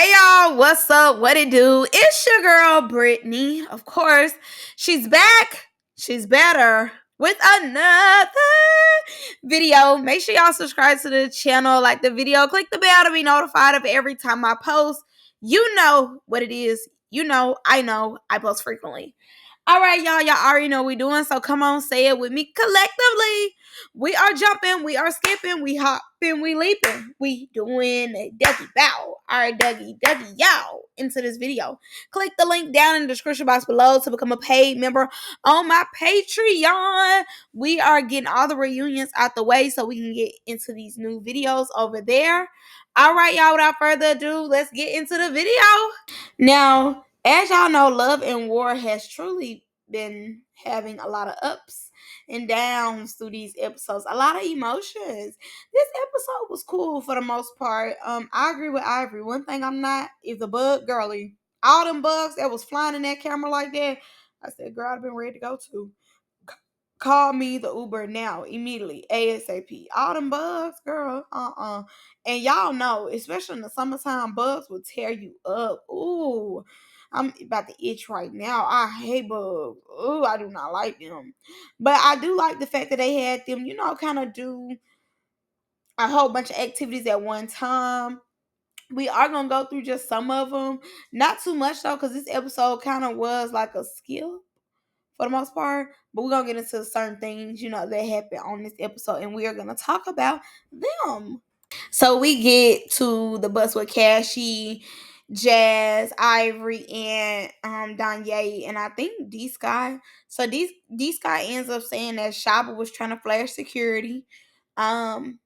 Hey y'all, what's up? What it do? It's your girl Brittany. Of course, she's back. She's better with another video. Make sure y'all subscribe to the channel, like the video, click the bell to be notified of every time I post. You know what it is. You know, I post frequently. All right, y'all. Y'all already know what we doing. So come on, say it with me collectively. We are jumping, we are skipping, we hopping, we leaping. We doing a Dougie bow. All right, Dougie, y'all, into this video. Click the link down in the description box below to become a paid member on my Patreon. We are getting all the reunions out the way so we can get into these new videos over there. All right, y'all, without further ado, let's get into the video. Now, as y'all know, Love and War has truly been having a lot of ups and downs through these episodes. A lot of emotions. This episode was cool for the most part. I agree with Ivory. One thing I'm not is a bug girly. All them bugs that was flying in that camera like that, I said, girl, I've been ready to go to. Call me the Uber now, immediately, ASAP. All them bugs, girl, And y'all know, especially in the summertime, bugs will tear you up. Ooh, I'm about to itch right now. I hate bugs. Ooh, I do not like them. But I do like the fact that they had them, kind of do a whole bunch of activities at one time. We are going to go through just some of them. Not too much, though, because this episode kind of was like a skill for the most part. But we're going to get into certain things, that happened on this episode. And we are going to talk about them. So we get to the bus with Cassie, Jazz, Ivory, and Danye, and I think D Sky. So D Sky ends up saying that Shaba was trying to flash security. Um,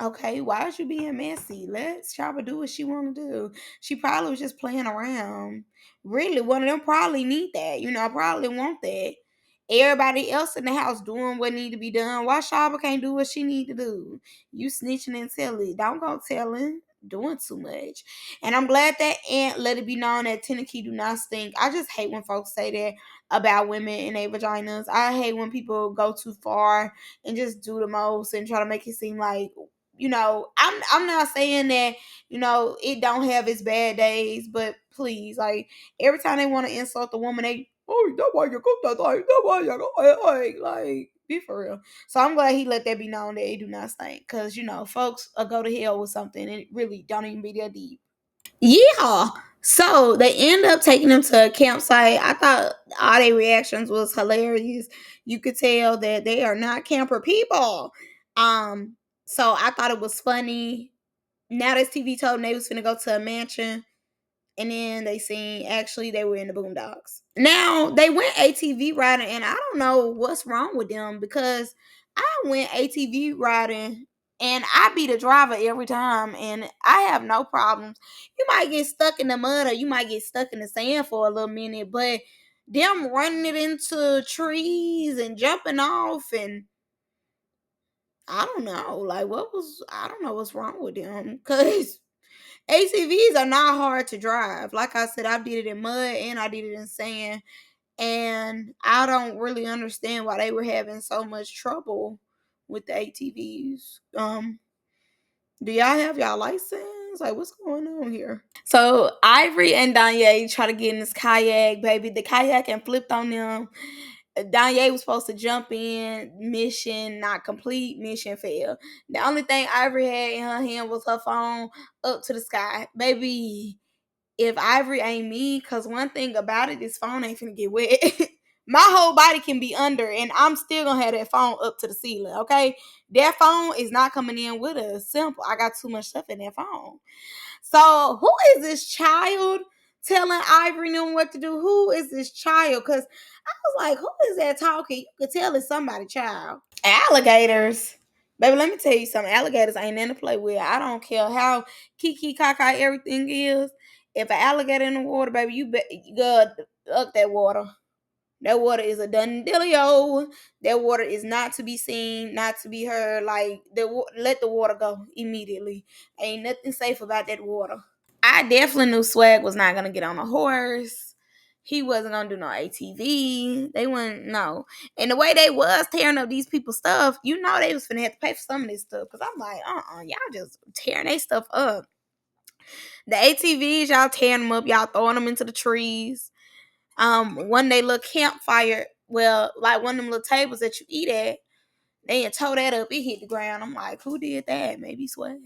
okay, why is you being messy? Let Shaba do what she want to do. She probably was just playing around. Really, one of them probably need that. Probably want that. Everybody else in the house doing what need to be done. Why Shaba can't do what she need to do? You snitching and telling. Don't go telling. Doing too much. And I'm glad that Aunt let it be known that Tennessee do not stink. I just hate when folks say that about women and their vaginas. I hate when people go too far and just do the most and try to make it seem like I'm not saying that, it don't have its bad days, but please, like, every time they want to insult the woman, that's why you cook that thing, that's why you go, like, be for real. So I'm glad he let that be known that he do not stink, because, folks will go to hell with something, and it really don't even be that deep. Yeah. So they end up taking them to a campsite. I thought all their reactions was hilarious. You could tell that they are not camper people. Um, so I thought it was funny. Now this TV told them they was finna go to a mansion, and then they seen actually they were in the boondocks. Now they went ATV riding, and I don't know what's wrong with them because I went ATV riding and I be the driver every time, and I have no problems. You might get stuck in the mud or you might get stuck in the sand for a little minute, but them running it into trees and jumping off, and I don't know, like I don't know what's wrong with them because ATVs are not hard to drive. Like I said, I did it in mud and I did it in sand. And I don't really understand why they were having so much trouble with the ATVs. Do y'all have y'all license? Like, what's going on here? So Ivory and Danye try to get in this kayak, baby. The kayak and flipped on them. Danye was supposed to jump in, mission not complete, mission failed. The only thing Ivory had in her hand was her phone up to the sky. Baby, if Ivory ain't me, because one thing about it, this phone ain't finna get wet. My whole body can be under, and I'm still gonna have that phone up to the ceiling, okay? That phone is not coming in with us. Simple. I got too much stuff in that phone. So who is this child telling Ivory them what to do? Who is this child? Because I was like, who is that talking? You could tell it's somebody child. Alligators. Baby, let me tell you something. Alligators ain't nothing to play with. I don't care how kiki kaka everything is. If an alligator in the water, baby, you gotta up that water. That water is a done dealio. That water is not to be seen, not to be heard. Like, let the water go immediately. Ain't nothing safe about that water. I definitely knew Swag was not gonna get on a horse. He wasn't gonna do no ATV. They wouldn't no. And the way they was tearing up these people's stuff, they was finna have to pay for some of this stuff. Cause I'm like, y'all just tearing their stuff up. The ATVs, y'all tearing them up, y'all throwing them into the trees. One day little campfire, well, like one of them little tables that you eat at, they had tore that up. It hit the ground. I'm like, who did that? Maybe Swag.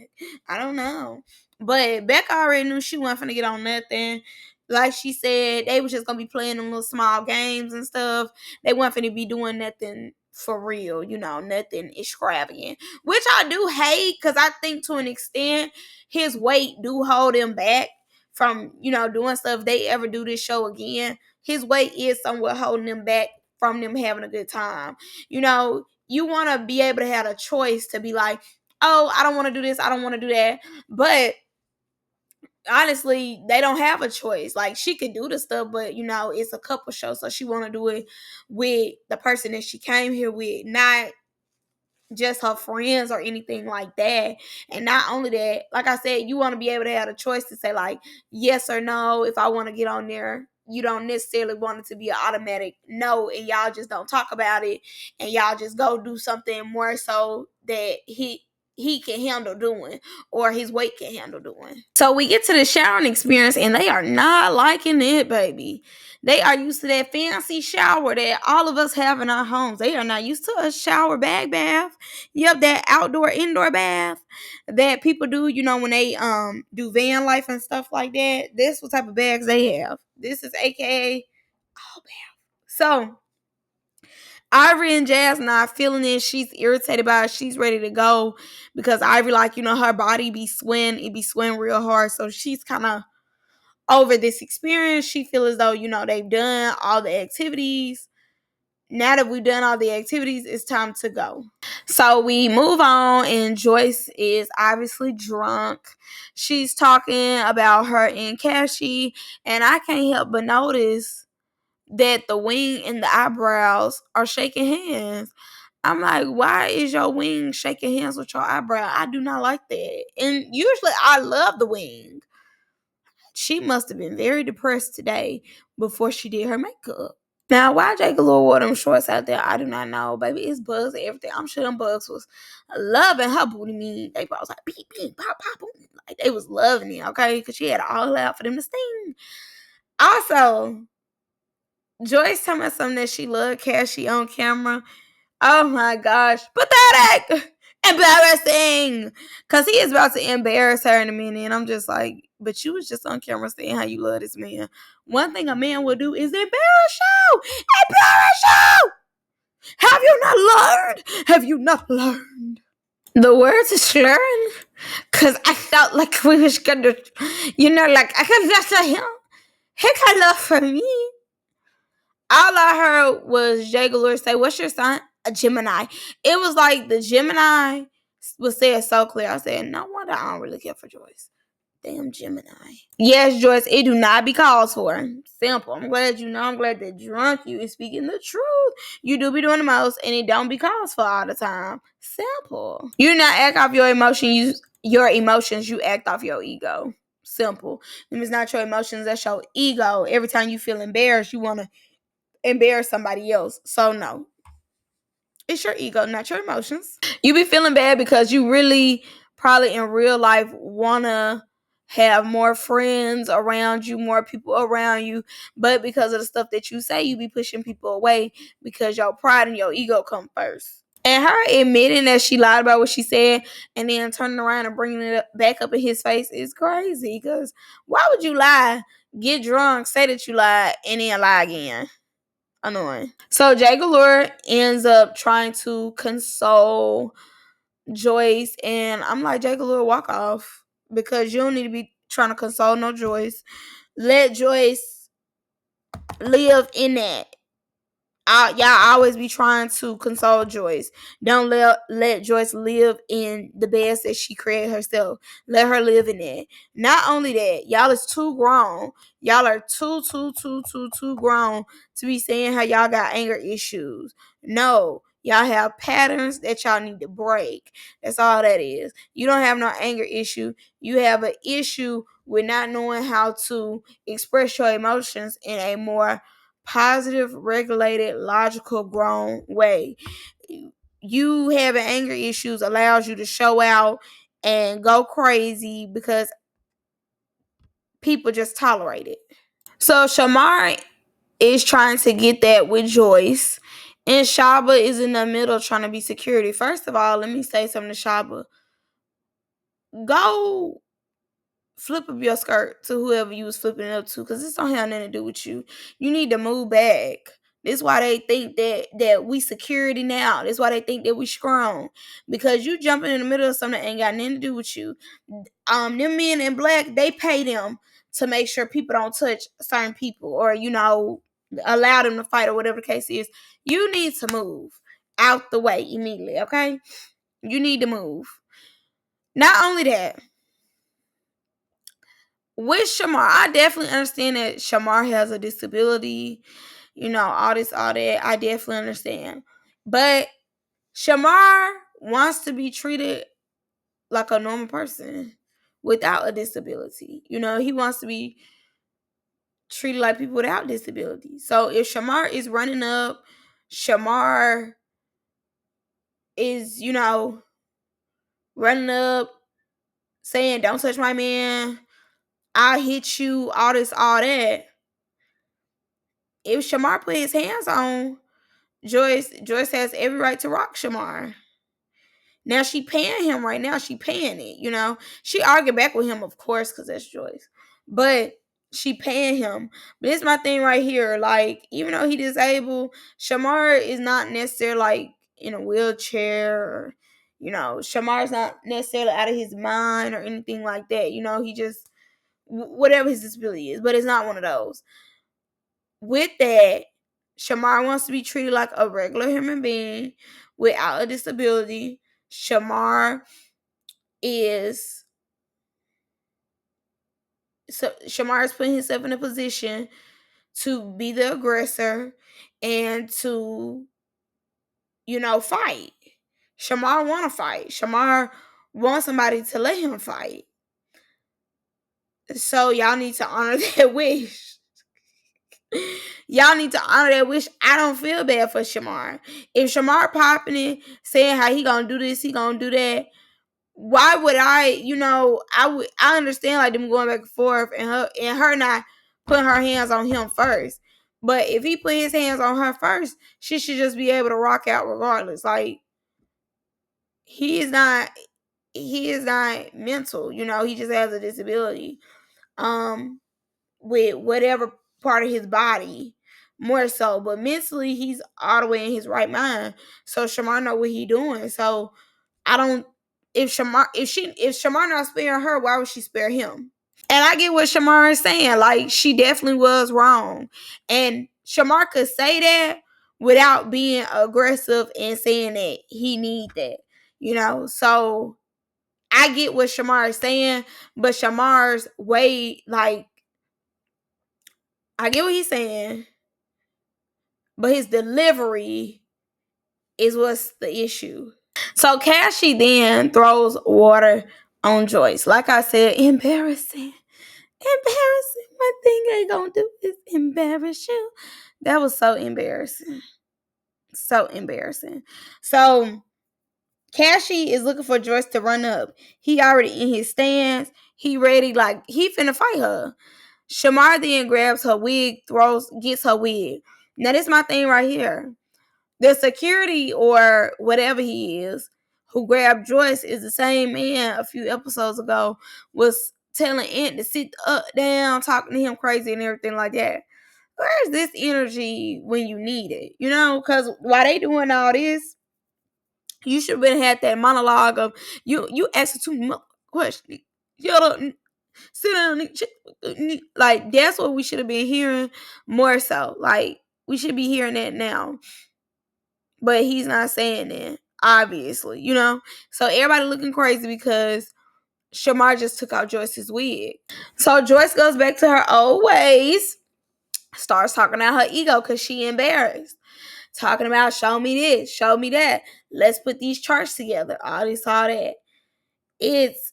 I don't know. But Becca already knew she wasn't finna get on nothing. Like she said, they was just gonna be playing them little small games and stuff. They wasn't finna be doing nothing for real, nothing extravagant. Which I do hate, because I think to an extent his weight do hold him back from, doing stuff. If they ever do this show again, his weight is somewhat holding him back from them having a good time. You want to be able to have a choice to be like, oh, I don't want to do this, I don't want to do that. But honestly, they don't have a choice. Like, she could do the stuff, but it's a couple show, so she want to do it with the person that she came here with, not just her friends or anything like that. And not only that, like I said, you want to be able to have a choice to say like yes or no. If I want to get on there, you don't necessarily want it to be an automatic no, and y'all just don't talk about it, and y'all just go do something more so that he can handle doing, or his weight can handle doing. So we get to the showering experience, and they are not liking it, baby. They are used to that fancy shower that all of us have in our homes. They are not used to a shower bag bath. Yep, that outdoor indoor bath that people do, when they do van life and stuff like that. This what type of bags they have. This is AKA all bath. So Ivory and Jazz not feeling it. She's irritated by it. She's ready to go because Ivory, like, her body be sweating. It be sweating real hard. So she's kind of over this experience. She feels as though, they've done all the activities. Now that we've done all the activities, it's time to go. So we move on, and Joyce is obviously drunk. She's talking about her and Cassie, and I can't help but notice that the wing and the eyebrows are shaking hands. I'm like, why is your wing shaking hands with your eyebrow? I do not like that. And usually I love the wing. She must have been very depressed today before she did her makeup. Now, why Jake Galore wore them shorts out there, I do not know. Baby, it's bugs and everything. I'm sure them bugs was loving her booty meat. They was like, beep, beep, pop, pop, boom. Like, they was loving it, okay? Because she had it all out for them to sting. Also, Joyce talking about something that she loved Cassie on camera. Oh my gosh. Pathetic. Embarrassing. Because he is about to embarrass her in a minute. And I'm just like, but you was just on camera saying how you love this man. One thing a man will do is embarrass you. Embarrass you. Have you not learned? Have you not learned? The words is slurring. Because I felt like we was going to, like, I could just let him. He got love for me. All I heard was Jay Galore say, what's your sign? A Gemini. It was like the Gemini was said so clear. I said, no wonder I don't really care for Joyce. Damn Gemini. Yes, Joyce, it do not be called for. Simple. I'm glad you know. I'm glad that drunk you is speaking the truth. You do be doing the most, and it don't be called for all the time. Simple. You not act off your emotions. You act off your ego. Simple. It's not your emotions. That's your ego. Every time you feel embarrassed, you want to embarrass somebody else. So no, it's your ego, not your emotions. You be feeling bad because you really probably in real life want to have more friends around you, more people around you, but because of the stuff that you say, you be pushing people away because your pride and your ego come first. And her admitting that she lied about what she said and then turning around and bringing it back up in his face is crazy. Because why would you lie, get drunk, say that you lied, and then lie again? Annoying. So Jay Galore ends up trying to console Joyce, and I'm like, Jay Galore, walk off, because you don't need to be trying to console no Joyce. Let Joyce live in that. Y'all always be trying to console Joyce. Don't let Joyce live in the best that she created herself. Let her live in it. Not only that, y'all is too grown. Y'all are too grown to be saying how y'all got anger issues. No, y'all have patterns that y'all need to break. That's all that is. You don't have no anger issue. You have an issue with not knowing how to express your emotions in a more positive, regulated, logical, grown way. You having anger issues allows you to show out and go crazy because people just tolerate it. So Shamar is trying to get that with Joyce. And Shaba is in the middle trying to be security. First of all, let me say something to Shaba. Go flip up your skirt to whoever you was flipping it up to, because this don't have nothing to do with you. You need to move back. This is why they think that we security now. This is why they think that we strong. Because you jumping in the middle of something that ain't got nothing to do with you. Them men in black, they pay them to make sure people don't touch certain people, or allow them to fight, or whatever the case is. You need to move out the way immediately, okay? You need to move. Not only that, with Shamar, I definitely understand that Shamar has a disability, all this, all that. I definitely understand. But Shamar wants to be treated like a normal person without a disability. He wants to be treated like people without disabilities. So if Shamar is running up, Shamar is, running up, saying, "Don't touch my man, I'll hit you," all this, all that. If Shamar put his hands on Joyce has every right to rock Shamar. Now she paying him right now. She paying it. She argued back with him, of course, because that's Joyce. But she paying him. But it's my thing right here. Like, even though he disabled, Shamar is not necessarily like in a wheelchair, or Shamar's not necessarily out of his mind or anything like that. He just whatever his disability is, but it's not one of those. With that, Shamar wants to be treated like a regular human being without a disability. Shamar is Shamar is putting himself in a position to be the aggressor and to, fight. Shamar want to fight. Shamar wants somebody to let him fight. So y'all need to honor that wish. Y'all need to honor that wish. I don't feel bad for Shamar. If Shamar popping it, saying how he gonna do this, he gonna do that, why would I understand like them going back and forth, and her not putting her hands on him first. But if he put his hands on her first, she should just be able to rock out regardless. Like, he is not mental, he just has a disability. With whatever part of his body, more so, but mentally he's all the way in his right mind. So Shamar know what he doing. So I don't. If Shamar not sparing her, why would she spare him? And I get what Shamar is saying. Like, she definitely was wrong, and Shamar could say that without being aggressive and saying that he need that. So I get what Shamar is saying, but Shamar's way, like, I get what he's saying, but his delivery is what's the issue. So Cassie then throws water on Joyce. Like I said, embarrassing. Embarrassing. One thing they gonna do is embarrass you. That was so embarrassing. So embarrassing. So Cassie is looking for Joyce to run up. He already in his stance. He ready, like he finna fight her. Shamar then grabs her wig, gets her wig. Now this is my thing right here. The security or whatever he is who grabbed Joyce is the same man a few episodes ago was telling Ant to sit up, down, talking to him crazy and everything like that. Where's this energy when you need it? Because while they doing all this, you should have been had that monologue of you asking too much questions. Shut up, sit down. Like, that's what we should have been hearing more so. Like, we should be hearing that now. But he's not saying that, obviously, So everybody looking crazy because Shamar just took out Joyce's wig. So Joyce goes back to her old ways, starts talking about her ego because she embarrassed. Talking about, show me this, show me that. Let's put these charts together. All this, all that. It's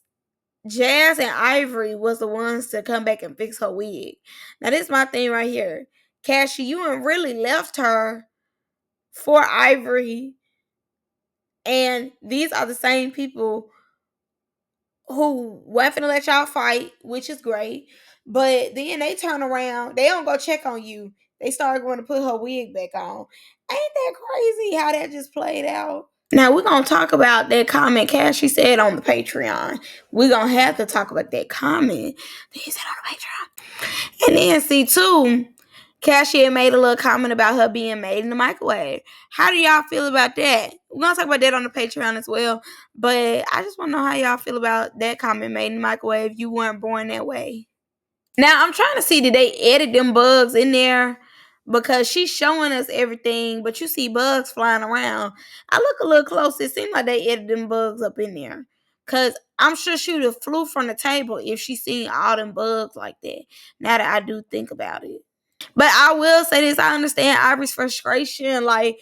Jazz and Ivory was the ones to come back and fix her wig. Now, this is my thing right here. Cassie, you ain't really left her for Ivory. And these are the same people who weren't finna let y'all fight, which is great. But then they turn around, they don't go check on you. They start going to put her wig back on. Ain't that crazy how that just played out? Now we're gonna talk about that comment Cassie said on the Patreon. We're gonna have to talk about that comment that he said on the Patreon. And then see too, Cassie had made a little comment about her being made in the microwave. How do y'all feel about that? We're gonna talk about that on the Patreon as well. But I just wanna know how y'all feel about that comment, made in the microwave. You weren't born that way. Now I'm trying to see, did they edit them bugs in there? Because she's showing us everything, but you see bugs flying around. I look a little close. It seemed like they edited them bugs up in there. Cause I'm sure she would have flew from the table if she seen all them bugs like that. Now that I do think about it. But I will say this, I understand Ivory's frustration. Like,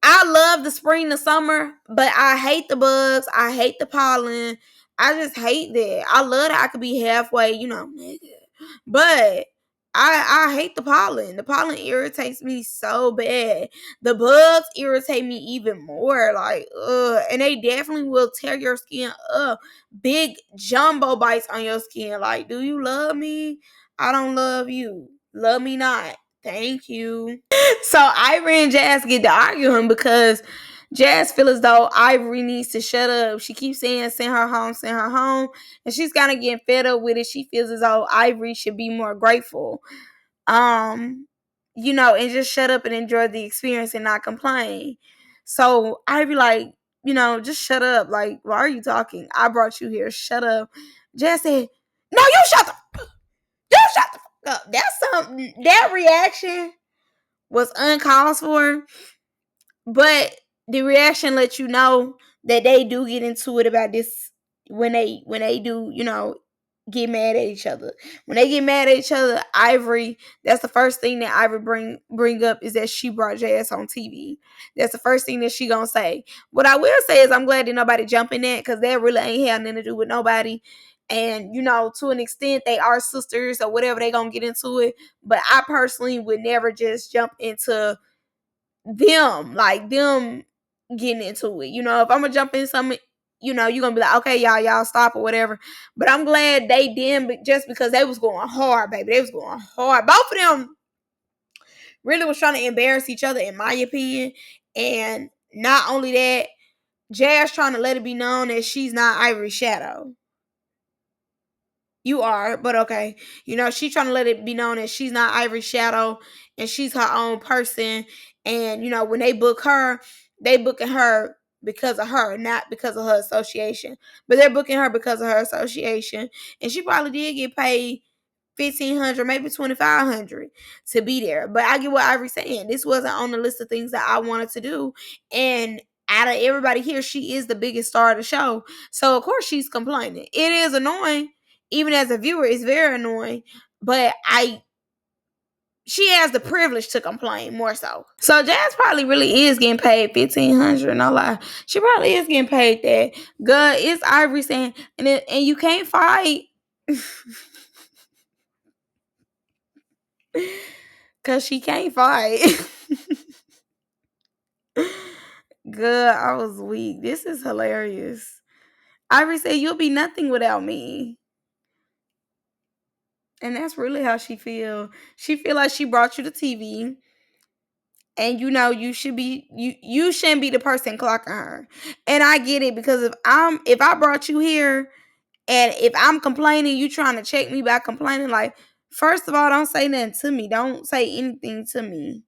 I love the spring, the summer, but I hate the bugs. I hate the pollen. I just hate that. I love that I could be halfway, nigga. But I hate the pollen. The pollen irritates me so bad. The bugs irritate me even more. Like, and they definitely will tear your skin up. Big jumbo bites on your skin. Like, do you love me? I don't love you. Love me not. Thank you. So Ivory and Jazz get to arguing because Jazz feel as though Ivory needs to shut up. She keeps saying send her home, send her home. And she's kind of getting fed up with it. She feels as though Ivory should be more grateful. And just shut up and enjoy the experience and not complain. So Ivory like, just shut up. Like, why are you talking? I brought you here. Shut up. Jazz said, no, you shut the fuck up. That's something, that reaction was uncalled for, but the reaction lets you know that they do get into it about this when they do, get mad at each other. When they get mad at each other, Ivory, that's the first thing that Ivory bring up is that she brought Jazz on TV. That's the first thing that she gonna say. What I will say is I'm glad that nobody jump in that, because that really ain't had nothing to do with nobody. And to an extent they are sisters or whatever, they gonna get into it. But I personally would never just jump into them getting into it. If I'm gonna jump in something, you're gonna be like, okay, y'all stop or whatever. But I'm glad they didn't, just because they was going hard, baby. They was going hard. Both of them really was trying to embarrass each other, in my opinion. And not only that, Jazz trying to let it be known that she's not Ivory's shadow. You are, but okay. She's trying to let it be known that she's not Ivory's shadow and she's her own person. And, when they booking her because of her, not because of her association. But they're booking her because of her association. And she probably did get paid 1,500, maybe 2,500 to be there. But I get what Ivory's saying. This wasn't on the list of things that I wanted to do. And out of everybody here, she is the biggest star of the show. So of course she's complaining. It is annoying. Even as a viewer, it's very annoying. But she has the privilege to complain more so. So Jazz probably really is getting paid 1,500. No lie, she probably is getting paid that. Good, it's Ivory saying, and you can't fight. Cause she can't fight. Good, I was weak. This is hilarious. Ivory said, you'll be nothing without me. And that's really how she feel. She feel like she brought you to TV. And you should be you shouldn't be the person clocking her. And I get it, because if I brought you here and if I'm complaining, you trying to check me by complaining, like, first of all, don't say nothing to me. Don't say anything to me.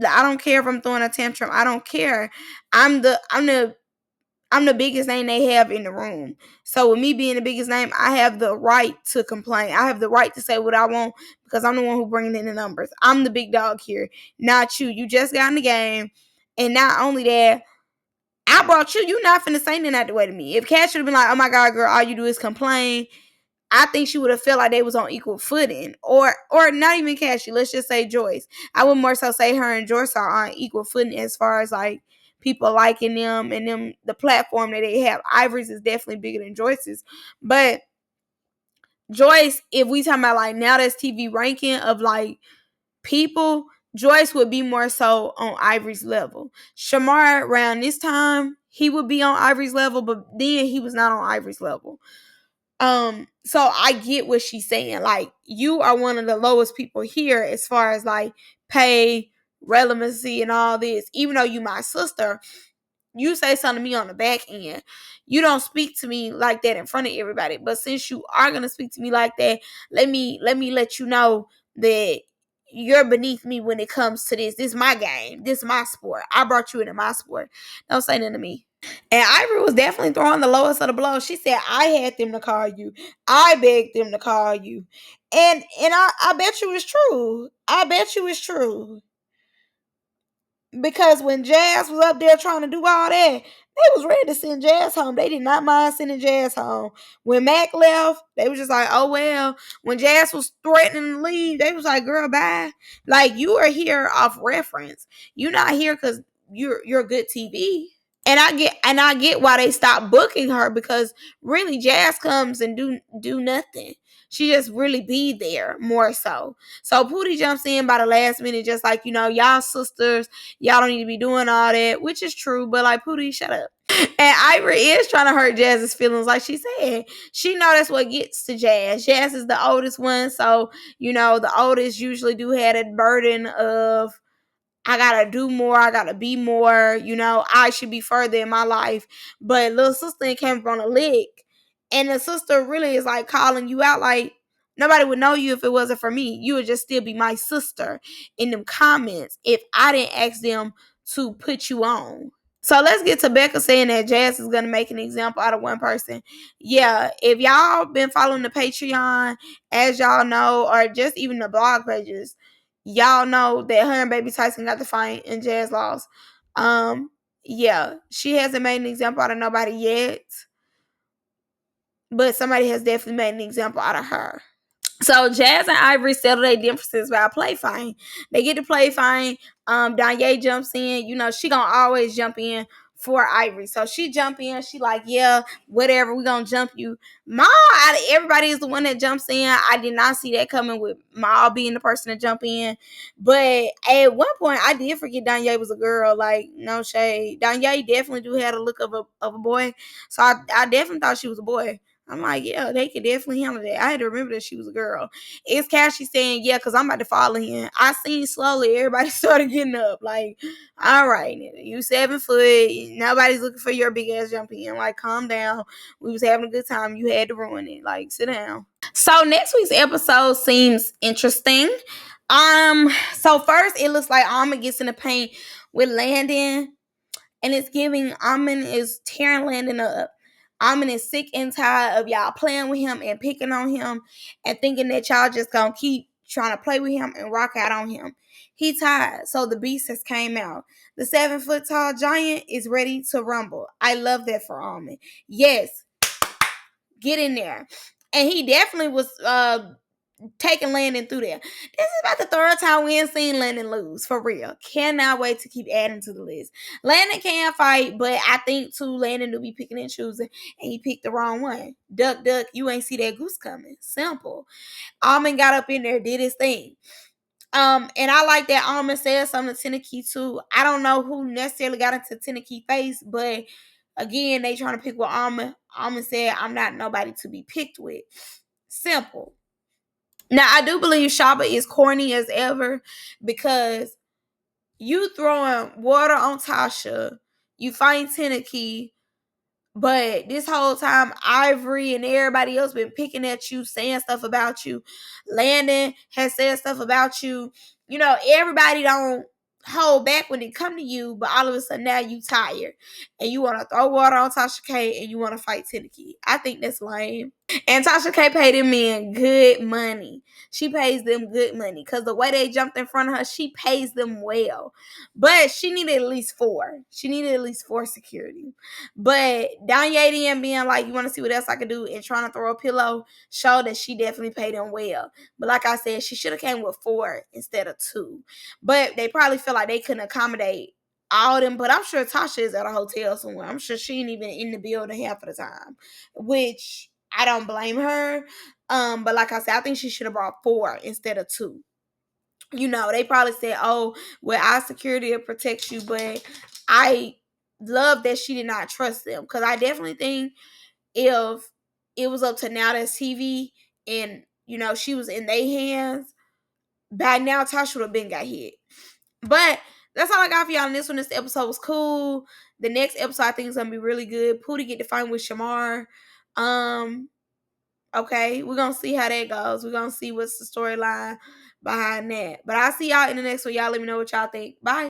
I don't care if I'm throwing a tantrum. I don't care. I'm the biggest name they have in the room. So with me being the biggest name, I have the right to complain. I have the right to say what I want, because I'm the one who bringing in the numbers. I'm the big dog here, not you. You just got in the game. And not only that, I brought you. You not finna say nothing out the way to me. If Cat should have been like, oh my God, girl, all you do is complain, I think she would have felt like they was on equal footing. Or not even Cassie. Let's just say Joyce. I would more so say her and Joyce are on equal footing as far as like people liking them and them, the platform that they have. Ivory's is definitely bigger than Joyce's. But Joyce, if we talking about like now that's TV ranking of like people, Joyce would be more so on Ivory's level. Shamar around this time, he would be on Ivory's level, but then he was not on Ivory's level. So I get what she's saying. Like, you are one of the lowest people here as far as like pay, relevancy, and all this. Even though you my sister, you say something to me on the back end. You don't speak to me like that in front of everybody. But since you are gonna speak to me like that, let you know that you're beneath me when it comes to this. This is my game. This is my sport. I brought you into my sport. Don't say nothing to me. And Ivory was definitely throwing the lowest of the blows. She said, I had them to call you. I begged them to call you. And I bet you it's true. I bet you it's true. Because when Jazz was up there trying to do all that, they was ready to send Jazz home. They did not mind sending Jazz home. When Mac left, they was just like, oh well. When Jazz was threatening to leave, they was like, girl, bye. Like, you are here off reference. You're not here because you're good TV. And I get why they stopped booking her, because really Jazz comes and do nothing. She just really be there more so. So Pootie jumps in by the last minute, just like, y'all sisters, y'all don't need to be doing all that, which is true. But like, Pootie, shut up. And Ivory is trying to hurt Jazz's feelings, like she said. She know that's what gets to Jazz. Jazz is the oldest one, so the oldest usually do have that burden of, I gotta do more. I gotta be more. I should be further in my life. But little sister came from a lick. And the sister really is like calling you out. Like, nobody would know you if it wasn't for me. You would just still be my sister in them comments if I didn't ask them to put you on. So let's get to Becca saying that Jazz is going to make an example out of one person. Yeah, if y'all been following the Patreon, as y'all know, or just even the blog pages, y'all know that her and Baby Tyson got the fight and Jazz lost. Yeah, she hasn't made an example out of nobody yet, but somebody has definitely made an example out of her. So Jazz and Ivory settle their differences by play fighting. They get to play fighting. Danye jumps in. She gonna always jump in for Ivory. So she jump in. She like, yeah, whatever. We gonna jump you. Ma, out of everybody, is the one that jumps in. I did not see that coming, with Ma being the person to jump in. But at one point, I did forget Danye was a girl. Like, no shade. Danye definitely do have a look of a boy. So I definitely thought she was a boy. I'm like, yeah, they could definitely handle that. I had to remember that she was a girl. It's Cassie saying, yeah, because I'm about to fall in. I seen slowly everybody started getting up. Like, all right, you 7 foot. Nobody's looking for your big ass jump in. Like, calm down. We was having a good time. You had to ruin it. Like, sit down. So next week's episode seems interesting. So first it looks like Alma gets in the paint with Landon, and it's giving Almond is tearing Landon up. Almond is sick and tired of y'all playing with him and picking on him and thinking that y'all just gonna keep trying to play with him and rock out on him. He tired, so the beast has came out. The 7 foot tall giant is ready to rumble. I love that for Almond. Yes, get in there. And he definitely was taking Landon through there. This is about the third time we ain't seen Landon lose, for real. Cannot wait to keep adding to the list. Landon can fight, but I think too, Landon will be picking and choosing, and he picked the wrong one. Duck, duck, you ain't see that goose coming. Simple. Almond got up in there, did his thing. And I like that Almond said something to Tennessee too. I don't know who necessarily got into Tennessee face, but again, they trying to pick with Almond. Almond said, I'm not nobody to be picked with. Simple. Now, I do believe Shaba is corny as ever, because you throwing water on Tasha, you fighting Tennessee, but this whole time, Ivory and everybody else been picking at you, saying stuff about you. Landon has said stuff about you. Everybody don't hold back when it come to you, but all of a sudden now you tired and you want to throw water on Tasha K and you want to fight Tennessee. I think that's lame. And Tasha K paid them men good money. She pays them good money, because the way they jumped in front of her, she pays them well. But she needed at least 4. She needed at least 4 security. But Danye and being like, you want to see what else I could do, and trying to throw a pillow, showed that she definitely paid them well. But like I said, she should have came with 4 instead of 2. But they probably feel like they couldn't accommodate all them. But I'm sure Tasha is at a hotel somewhere. I'm sure she ain't even in the building half of the time, which I don't blame her. But like I said, I think she should have brought 4 instead of 2. They probably said, oh, well, our security will protect you. But I love that she did not trust them, because I definitely think if it was up to now that's TV, and she was in their hands, by now Tasha would have been got hit. But that's all I got for y'all in this one. This episode was cool. The next episode I think is gonna be really good. Pootie get to fight with Shamar. Okay, we're gonna see how that goes. We're gonna see what's the storyline behind that. But I'll see y'all in the next one. Y'all let me know what y'all think. Bye.